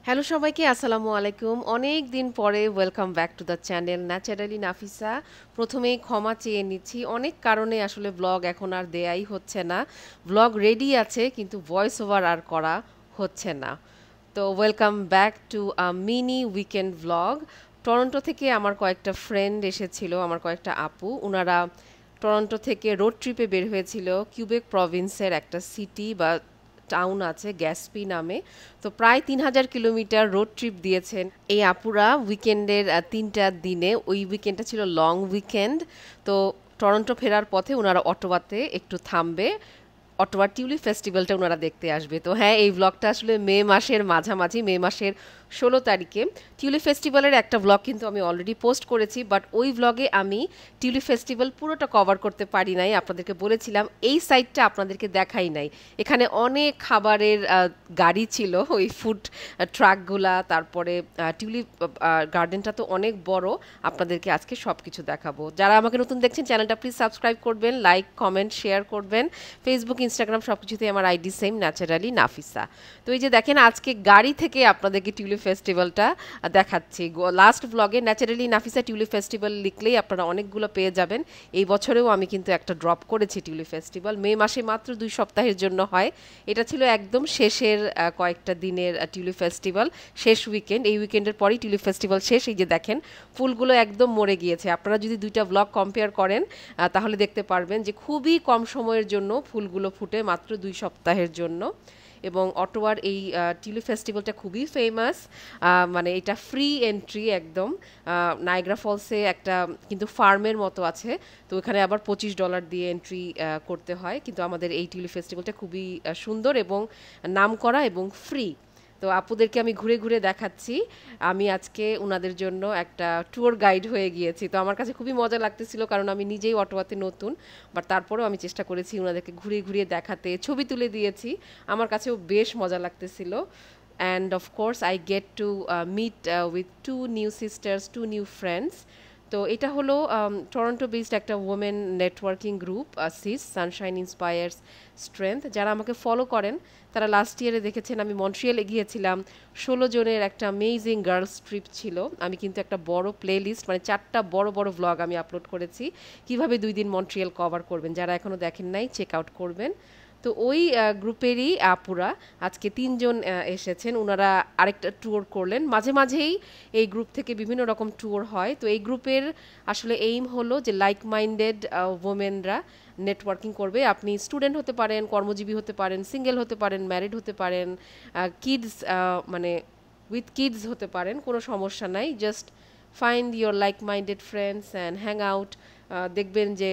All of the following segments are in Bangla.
হ্যালো সবাইকে আসসালামু আলাইকুম। অনেক দিন পরে welcome back to the channel naturally Nafisa. প্রথমেই ক্ষমা চেয়ে নিচ্ছি, অনেক কারণে আসলে ব্লগ এখন আর দেয়াই হচ্ছে না। ব্লগ রেডি আছে কিন্তু ভয়েস ওভার আর করা হচ্ছে না। তো welcome back to a mini weekend blog. Toronto থেকে আমার কয়েকটা ফ্রেন্ড এসেছিল, আমার কয়েকটা আপু। ওনারা টরন্টো থেকে রোড ট্রিপে বের হয়েছিল কিউবেক প্রভিন্সের একটা সিটি বা টাউন আছে গ্যাসপি নামে। তো প্রায় ৩,০০০ কিলোমিটার রোড ট্রিপ দিয়েছেন এই আপুরা উইকেন্ডের ৩টা দিনে। ওই উইকেন্ডটা ছিল লং উইকেন্ড। তো টরন্টো ফেরার পথে ওনারা অটোয়াতে একটু থামবে, অটোয়ার টিউলিপ ফেস্টিভ্যালটা ওনারা দেখতে আসবে। তো হ্যাঁ, এই ব্লগটা আসলে মে মাসের মাঝামাঝি, মে মাসের 16 তারিখে টিউলিপ ফেস্টিভ্যালের একটা ব্লগ কিন্তু আমি অলরেডি পোস্ট করেছি, বাট ওই ব্লগে আমি টিউলিপ ফেস্টিভ্যাল পুরোটা কভার করতে পারি নাই। আপনাদেরকে বলেছিলাম এই সাইডটা আপনাদেরকে দেখাই নাই। এখানে অনেক খাবারের গাড়ি ছিল, ওই ফুড ট্রাকগুলা, তারপরে টিউলিপ গার্ডেনটা তো অনেক বড়। আপনাদেরকে আজকে সব কিছু দেখাবো। যারা আমাকে নতুন দেখছেন চ্যানেলটা প্লিজ সাবস্ক্রাইব করবেন, লাইক কমেন্ট শেয়ার করবেন। ফেসবুক ইনস্টাগ্রাম সব কিছুতে আমার আইডি সেম, ন্যাচারালি নাফিসা। তো এই যে দেখেন, আজকে গাড়ি থেকে আপনাদেরকে টিউলিপ ফেস্টিভ্যালটা দেখাচ্ছি। লাস্ট ব্লগে ন্যাচারালি নাফিসা টিউলিপ ফেস্টিভ্যাল লিখলেই আপনারা অনেকগুলো পেয়ে যাবেন। এই বছরেও আমি কিন্তু একটা ড্রপ করেছি টিউলিপ ফেস্টিভ্যাল। মে মাসে মাত্র 2 সপ্তাহের জন্য হয়। এটা ছিল একদম শেষের কয়েকটা দিনের টিউলিপ ফেস্টিভ্যাল, শেষ উইকেন্ড। এই উইকেন্ডের পরই টিউলিপ ফেস্টিভ্যাল শেষ। এই যে দেখেন, ফুলগুলো একদম মরে গিয়েছে। আপনারা যদি দুইটা ব্লগ কম্পেয়ার করেন তাহলে দেখতে পারবেন যে খুবই কম সময়ের জন্য ফুলগুলো ফুটে, মাত্র 2 সপ্তাহের জন্য। এবং অটোয়ার এই টিউলিপ ফেস্টিভ্যালটা খুবই ফেমাস। মানে এটা ফ্রি এন্ট্রি একদম। নায়াগ্রা ফলসে একটা কিন্তু ফার্মের মতো আছে, তো ওখানে আবার $25 দিয়ে এন্ট্রি করতে হয়। কিন্তু আমাদের এই টিউলিপ ফেস্টিভ্যালটা খুবই সুন্দর এবং নামকরা এবং ফ্রি। তো আপুদেরকে আমি ঘুরে ঘুরে দেখাচ্ছি। আমি আজকে ওনাদের জন্য একটা ট্যুর গাইড হয়ে গিয়েছি। তো আমার কাছে খুবই মজা লাগতেছিল, কারণ আমি নিজেই অটোয়াতে নতুন। বাট তারপরেও আমি চেষ্টা করেছি ওনাদেরকে ঘুরিয়ে ঘুরিয়ে দেখাতে, ছবি তুলে দিয়েছি। আমার কাছেও বেশ মজা লাগতেছিল। And of course I get to meet with two new sisters, two new friends. তো এটা হলো টরন্টো বেসড একটা women networking group, Sis Sunshine Inspires Strength. যারা আমাকে ফলো করেন তারা লাস্ট ইয়ারে দেখেছেন আমি মন্ট্রিয়ালে গিয়েছিলাম। 16 জনের একটা অ্যামেজিং গার্লস ট্রিপ ছিল। আমি কিন্তু একটা বড় প্লে লিস্ট, মানে 4টা বড় বড় ব্লগ আমি আপলোড করেছি কিভাবে 2 দিন মন্ট্রিয়াল কভার করবেন। যারা এখনও দেখেন নাই চেক আউট করবেন। তো ওই গ্রুপেরই আপুরা আজকে 3জন এসেছেন। ওনারা আরেকটা ট্যুর করলেন। মাঝে মাঝেই এই গ্রুপ থেকে বিভিন্ন রকম ট্যুর হয়। তো এই গ্রুপের আসলে এইম হলো যে লাইক মাইন্ডেড ওমেনরা নেটওয়ার্কিং করবে। আপনি স্টুডেন্ট হতে পারেন, কর্মজীবী হতে পারেন, সিঙ্গেল হতে পারেন, ম্যারিড হতে পারেন, কিডস মানে উইথ কিডস হতে পারেন, কোনো সমস্যা নাই। Just find your like minded friends and hang out. দেখবেন যে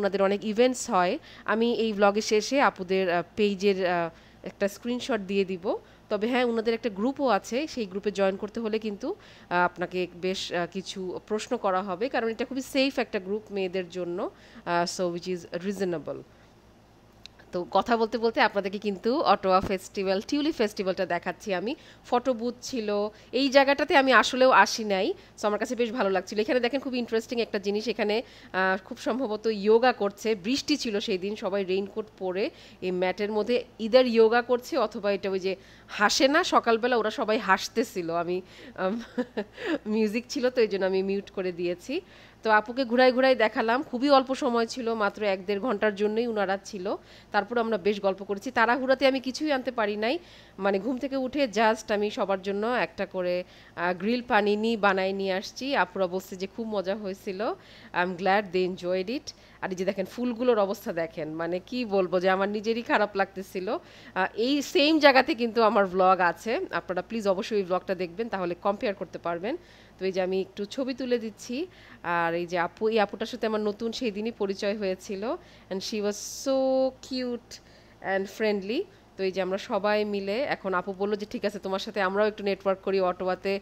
ওনাদের অনেক ইভেন্টস হয়। আমি এই ব্লগের শেষে আপুদের পেজের একটা স্ক্রিনশট দিয়ে দিব। তবে হ্যাঁ, ওনাদের একটা গ্রুপও আছে। সেই গ্রুপে জয়েন করতে হলে কিন্তু আপনাকে বেশ কিছু প্রশ্ন করা হবে, কারণ এটা খুবই সেফ একটা গ্রুপ মেয়েদের জন্য। So which is reasonable. তো কথা বলতে বলতে আপনাদেরকে কিন্তু অটোয়া ফেস্টিভ্যাল, টিউলিপ ফেস্টিভ্যালটা দেখাচ্ছি আমি। ফটো বুথ ছিল এই জায়গাটাতে, আমি আসলেও আসি নাই। সো আমার কাছে বেশ ভালো লাগছিল। এখানে দেখেন খুব ইন্টারেস্টিং একটা জিনিস, এখানে খুব সম্ভবত ইয়োগা করছে। বৃষ্টি ছিল সেই দিন, সবাই রেইনকোট পরে এই ম্যাটের মধ্যে ইদার ইয়োগা করছে, অথবা এটা ওই যে হাসে না সকালবেলা, ওরা সবাই হাসতেছিল। আমি মিউজিক ছিল তো এই জন্য আমি মিউট করে দিয়েছি। তো আপুকে ঘুরাই ঘুরাই দেখালাম। খুবই অল্প সময় ছিল, মাত্র 1-1.5 ঘন্টার জন্যই ওনারা ছিল। তারপর আমরা বেশ গল্প করেছি। তাড়াহুড়াতে আমি কিছুই আনতে পারি নাই। মানে ঘুম থেকে উঠে জাস্ট আমি সবার জন্য একটা করে গ্রিল পানিনি বানাই নিয়ে আসছি। আপুরা বলছে যে খুব মজা হয়েছিল। I am glad they enjoyed it. আর এই যে দেখেন ফুলগুলোর অবস্থা দেখেন, মানে কি বলবো যে আমার নিজেরই খারাপ লাগতেছিল। এই সেম জায়গাতে কিন্তু আমার ব্লগ আছে, আপনারা প্লিজ অবশ্যই এই ব্লগটা দেখবেন, তাহলে কম্পেয়ার করতে পারবেন। তো এই যে আমি একটু ছবি তুলে দিচ্ছি। আর এই যে আপু, এই আপুটার সাথে আমার নতুন সেই দিনই পরিচয় হয়েছিল। And she was so cute and friendly. তো এই যে আমরা সবাই মিলে, এখন আপু বললো যে ঠিক আছে তোমার সাথে আমরাও একটু নেটওয়ার্ক করি, অটোয়াতে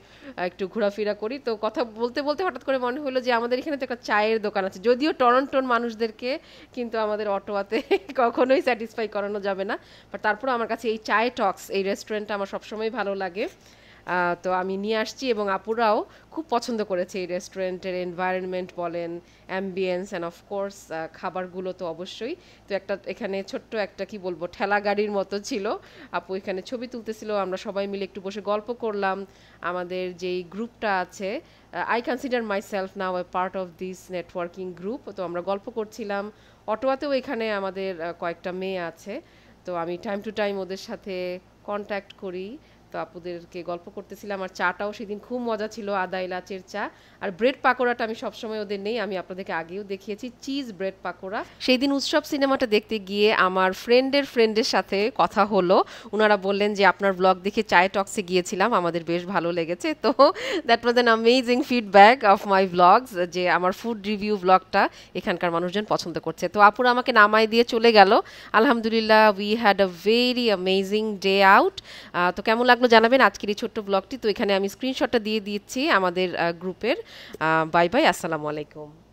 একটু ঘোরাফেরা করি। তো কথা বলতে বলতে হঠাৎ করে মনে হলো যে আমাদের এখানে তো একটা চায়ের দোকান আছে, যদিও টরন্টোর মানুষদেরকে কিন্তু আমাদের অটোয়াতে কখনোই স্যাটিসফাই করানো যাবে না। বাট তারপরেও আমার কাছে এই চায় টক্স, এই রেস্টুরেন্টটা আমার সবসময় ভালো লাগে। তো আমি নিয়ে আসছি এবং আপুরাও খুব পছন্দ করেছে এই রেস্টুরেন্টের এনভায়রনমেন্ট বলেন, অ্যাম্বিয়েন্স অ্যান্ড অফকোর্স খাবারগুলো তো অবশ্যই। তো একটা এখানে ছোট্ট একটা কি বলবো ঠেলা গাড়ির মতো ছিল, আপু এখানে ছবি তুলতেছিল, আমরা সবাই মিলে একটু বসে গল্প করলাম। আমাদের যেই গ্রুপটা আছে, I consider my self now A part of this networking group, তো আমরা গল্প করছিলাম। অটোয়াতেও এখানে আমাদের কয়েকটা মেয়ে আছে, তো আমি টাইম টু টাইম ওদের সাথে কন্ট্যাক্ট করি। তো আপুদেরকে গল্প করতেছিলাম। আর চাটাও সেদিন খুব মজা ছিল, আদা এলাচের চা। আর ব্রেড পাকোড়াটা আমি সবসময় ওদের নেই, আমি আপনাদেরকে আগেও দেখিয়েছি, চিজ ব্রেড পাকোড়া। সেই দিন উৎসব সিনেমাটা দেখতে গিয়ে আমার ফ্রেন্ডের সাথে কথা হলো। ওনারা বললেন যে আপনার ব্লগ দেখে চায় টক্সে গিয়েছিলাম, আমাদের বেশ ভালো লেগেছে। তো that was an amazing feedback of my blogs, যে আমার ফুড রিভিউ ব্লগটা এখানকার মানুষজন পছন্দ করছে। তো আপুরা আমাকে নামাই দিয়ে চলে গেল। আলহামদুলিল্লাহ, we had a very amazing day out. তো কেমন লাগলো জানাবেন আজকের এই ছোট্ট ব্লগটি। তো এখানে আমি স্ক্রিনশটটা দিয়ে দিচ্ছি আমাদের গ্রুপের। বাই বাই, আসসালামু আলাইকুম।